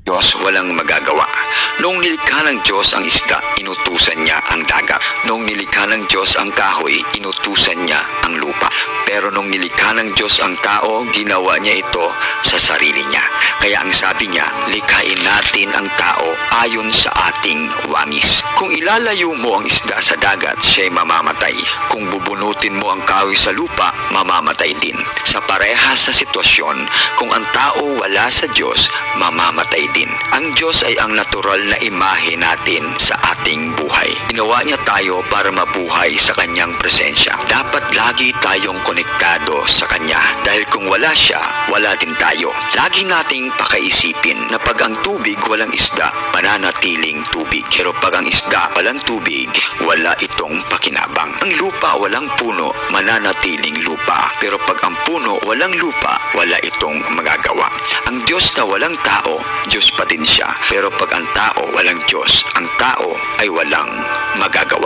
Diyos walang magagawa. Noong nilikha ng Diyos ang isda, inutusan niya ang dagat. Noong nilikha ng Diyos ang kahoy, inutusan niya ang lupa. Pero nung nilikha ng Diyos ang tao, ginawa niya ito sa sarili niya. Kaya ang sabi niya, likhain natin ang tao ayon sa ating wangis. Kung ilalayo mo ang isda sa dagat, siya'y mamamatay. Kung bubunutin mo ang kahoy sa lupa, mamamatay din. Sa parehas sa sitwasyon, kung ang tao wala sa Diyos, mamamatay din. Ang Diyos ay ang natural na imahe natin sa ating buhay. Ginawa niya tayo para mabuhay sa kanyang presensya. Dapat lagi tayong konektado sa kanya dahil kung wala siya, wala din tayo. Lagi nating pakaisipin na pag ang tubig walang isda, mananatiling tubig. Pero pag ang isda walang tubig, wala itong pakinabang. Ang lupa walang puno, mananatiling lupa. Pero pag ang puno walang lupa, wala itong magagawa. Ang Diyos na walang tao, Diyos pa din siya. Pero pag ang tao walang Diyos, ang tao ay walang magagawa.